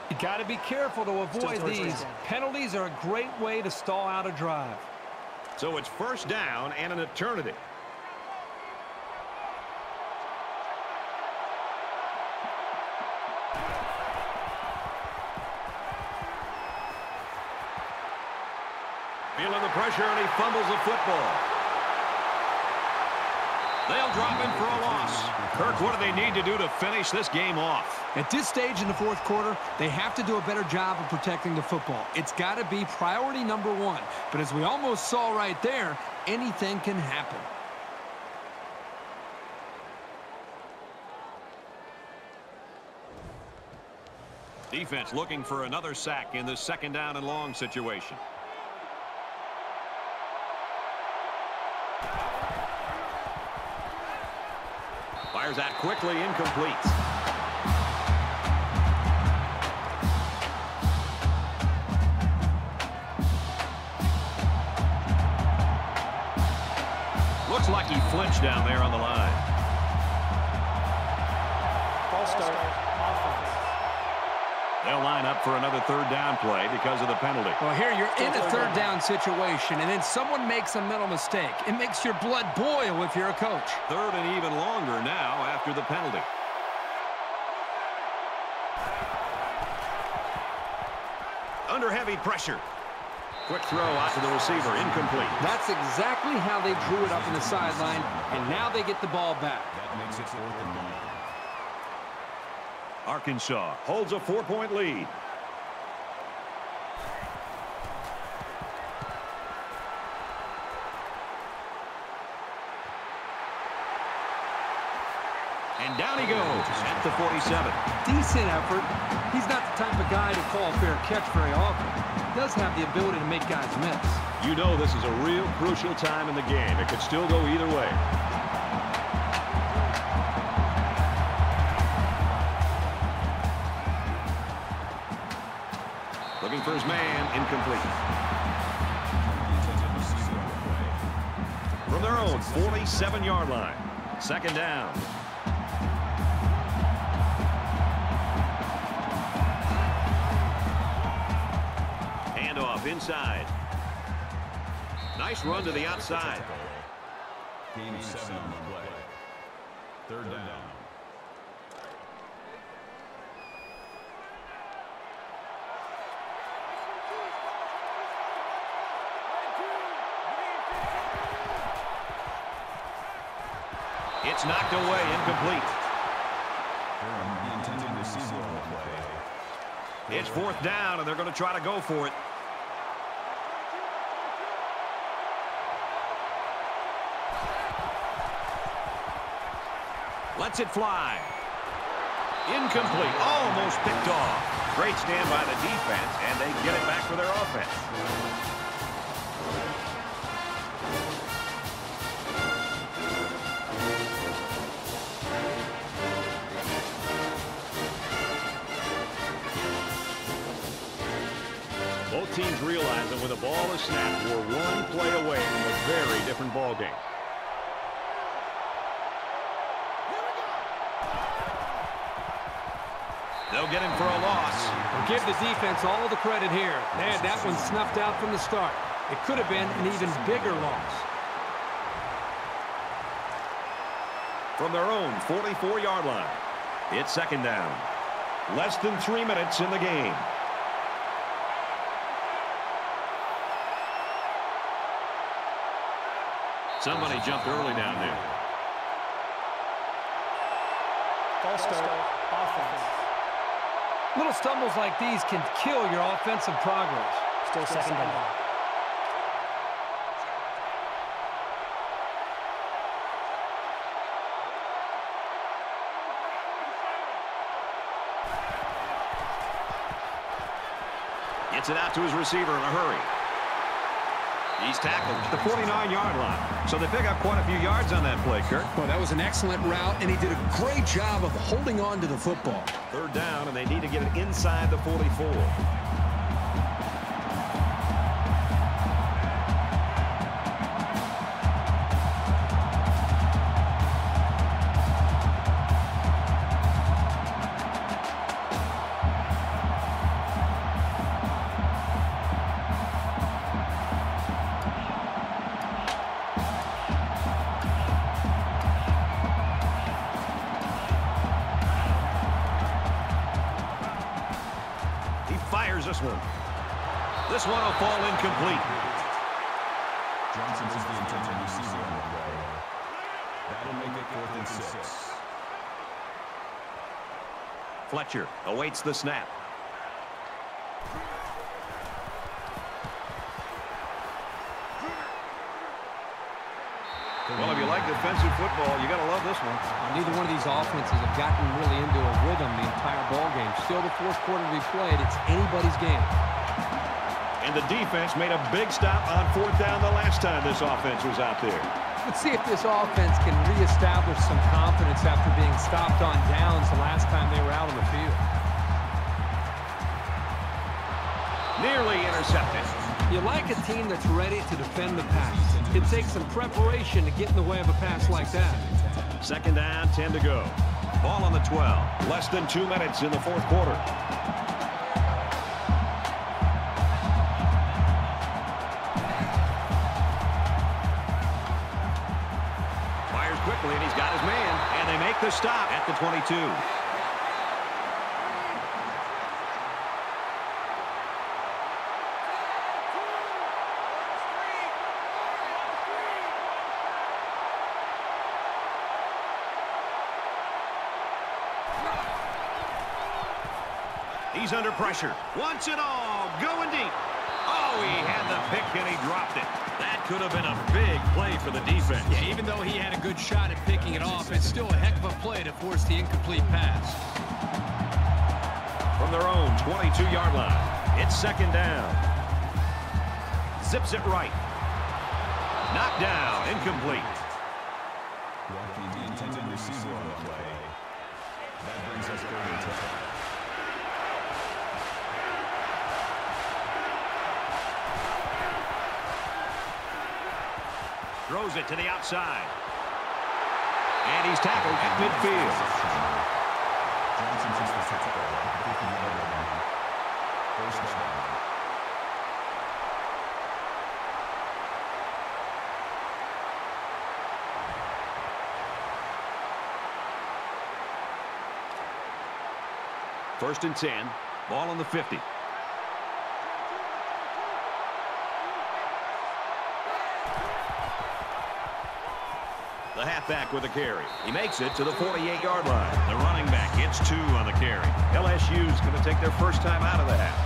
You got to be careful to avoid these. Penalties are a great way to stall out a drive. So it's first down and an eternity. Feeling the pressure, and he fumbles the football. They'll drop him for a loss. Kirk, what do they need to do to finish this game off? At this stage in the fourth quarter, they have to do a better job of protecting the football. It's got to be priority number one. But as we almost saw right there, anything can happen. Defense looking for another sack in this second down and long situation. Fires out quickly, incomplete. Looks like he flinched down there on the line. False start. Offense. They'll line up for another third down play because of the penalty. Well, here you're in a third down situation, and then someone makes a mental mistake. It makes your blood boil if you're a coach. Third and even longer now after the penalty. Under heavy pressure. Quick throw out to the receiver, incomplete. That's exactly how they drew it up in the sideline, and now they get the ball back. That makes it 4th and 9. Arkansas holds a 4-point lead. And down he goes at the 47. Decent effort. He's not the type of guy to call a fair catch very often. He does have the ability to make guys miss. You know this is a real crucial time in the game. It could still go either way. Looking for his man, incomplete. From their own 47-yard line. Second down. Handoff inside. Nice run to the outside. Gain of 7 on the play. Third down. It's knocked away, incomplete. The intended receiver on the play. It's fourth down, and they're going to try to go for it. Lets it fly. Incomplete. Almost picked off. Great stand by the defense, and they get it back for their offense. Both teams realize that when the ball is snapped, we're one play away from a very different ball game. They'll get him for a loss. We'll give the defense all the credit here. They had that one snuffed out from the start. It could have been an even bigger loss. From their own 44-yard line, it's second down. Less than 3 minutes in the game. Somebody jumped early down there. False start. Offense. Little stumbles like these can kill your offensive progress. Still second down. Gets it out to his receiver in a hurry. He's tackled at the 49-yard line. So they pick up quite a few yards on that play, Kirk. Well, that was an excellent route, and he did a great job of holding on to the football. Third down, and they need to get it inside the 44. This one will fall incomplete. Johnson is the intended receiver on the play. That'll make it 4th and 6. Fletcher awaits the snap. Well, if you like defensive football, you got to love this one. Neither one of these offenses have gotten really into a rhythm the entire ball game. Still the fourth quarter to be played. It's anybody's game. And the defense made a big stop on 4th down the last time this offense was out there. Let's see if this offense can reestablish some confidence after being stopped on downs the last time they were out on the field. Nearly intercepted. You like a team that's ready to defend the pass. It takes some preparation to get in the way of a pass like that. Second down, 10 to go. Ball on the 12. Less than 2 minutes in the fourth quarter. Fires quickly, and he's got his man. And they make the stop at the 22. He's under pressure. Wants it all. Going deep. Oh, he had the pick and he dropped it. That could have been a big play for the defense. Yeah, even though he had a good shot at picking it off, it's still a heck of a play to force the incomplete pass. From their own 22-yard line, it's second down. Zips it right. Knocked down. Incomplete. Walking the intended receiver on the play. That brings us 3rd and 10. Throws it to the outside. And he's tackled at midfield. Johnson takes the tackle at the 50-yard line. First down. First and 10. Ball on the 50. The halfback with a carry. He makes it to the 48-yard line. The running back gets 2 on the carry. LSU's going to take their first time out of the half.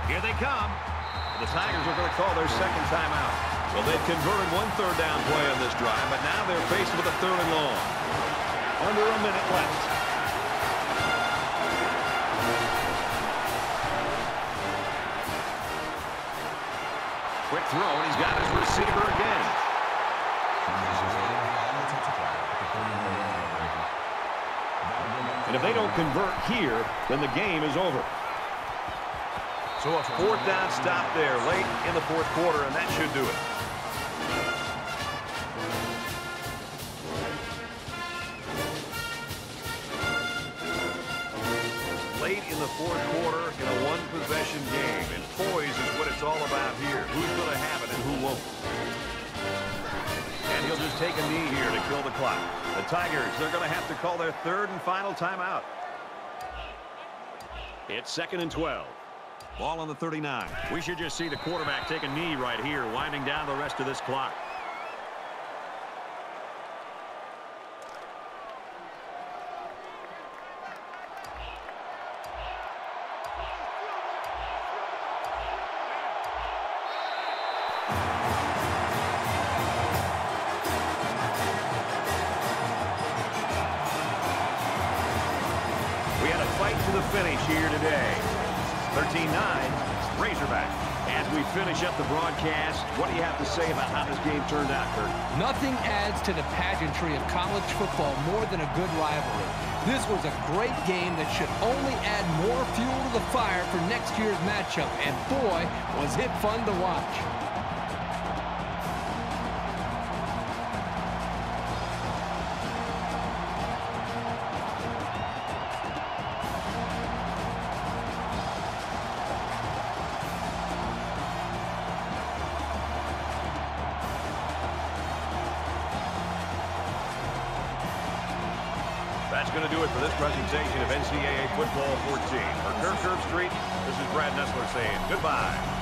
Here they come. The Tigers are going to call their second timeout. Well, they've converted one third down play on this drive, but now they're faced with a 3rd and long. Under a minute left. Quick throw, and he's got his receiver again. And if they don't convert here, then the game is over. So a 4th down stop there late in the fourth quarter, and that should do it. Late in the fourth quarter in a one-possession game, and poise is what it's all about here. Who's going to have it and who won't? And he'll just take a knee here to kill the clock. The Tigers, they're going to have to call their 3rd and final timeout. It's 2nd and 12. Ball on the 39. We should just see the quarterback take a knee right here, winding down the rest of this clock. We had a fight to the finish here today. 13-9, Razorback. As we finish up the broadcast, what do you have to say about how this game turned out, Kurt? Nothing adds to the pageantry of college football more than a good rivalry. This was a great game that should only add more fuel to the fire for next year's matchup, and boy, was it fun to watch. That's going to do it for this presentation of NCAA Football 14. For Kirk Street, this is Brad Nessler saying goodbye.